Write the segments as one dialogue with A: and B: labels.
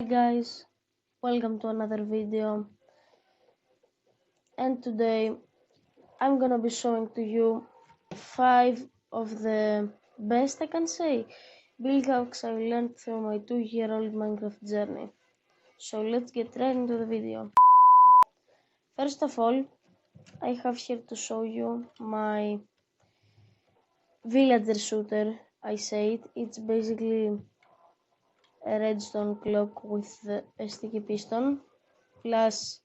A: Hey guys, welcome to another video, and today I'm gonna be showing to you 5 of the best, I can say, build hacks I learned through my 2-year-old Minecraft journey. So let's get right into the video. First of all, I have here to show you my villager shooter. I say it's basically a redstone clock with a sticky piston plus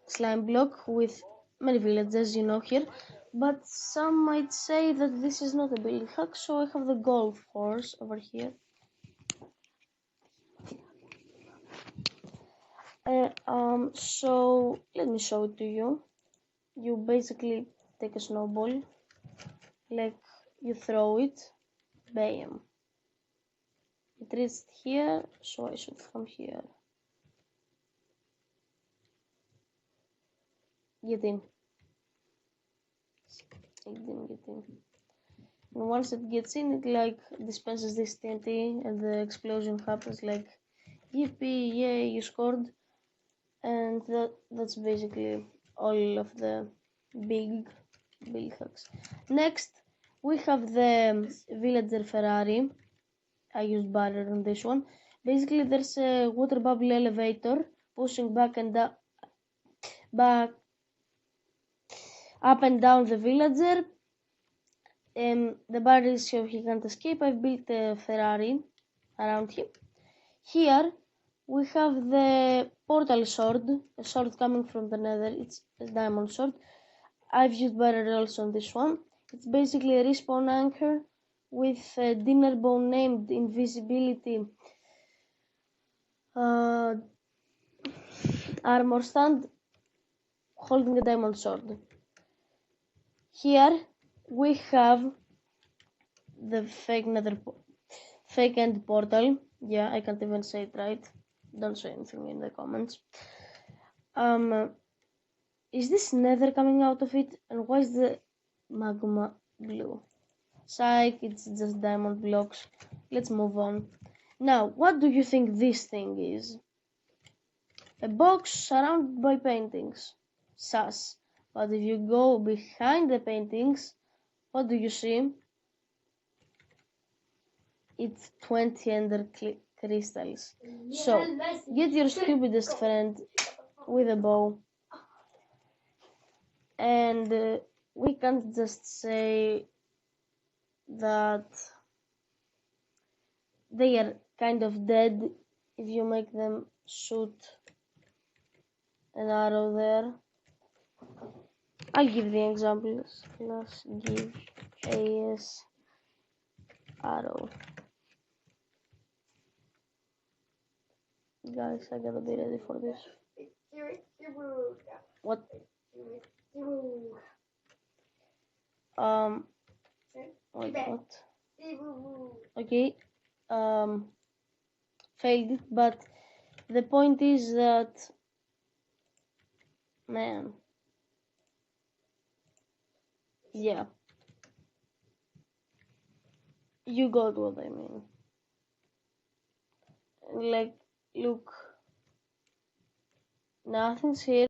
A: slime block with many villagers, here, but some might say that this is not a building hack, so I have the golf course over here. So let me show it to you. You basically take a snowball, like you throw it, bam. It reached here, so I should come here. Get in. It didn't get in. And once it gets in, it like dispenses this TNT, and the explosion happens like, yippee, yay, you scored. And that's basically all of the big build hacks. Next, we have the villager Ferrari. I used barrier on this one. Basically, there's a water bubble elevator pushing back up and down the villager. The barrier is so he can't escape. I've built a Ferrari around him. Here we have the portal sword, a sword coming from the nether. It's a diamond sword. I've used barrier also on this one. It's basically a respawn anchor with a dinner bone named invisibility armor stand holding a diamond sword. Here we have the fake end portal. Yeah, I can't even say it right. Don't say anything in the comments. Is this nether coming out of it? And why is the magma blue? Psych, it's just diamond blocks. Let's move on. Now, what do you think this thing is? A box surrounded by paintings. Sus. But if you go behind the paintings, what do you see? It's 20 ender crystals. So, get your stupidest friend with a bow. And we can't just say that they are kind of dead if you make them shoot an arrow there. I'll give the examples. Let's give AS arrow. Guys, I gotta be ready for this. What? Wait, what? Okay. Failed it, but the point is that, man, yeah, you got what I mean. Like, look, nothing's here.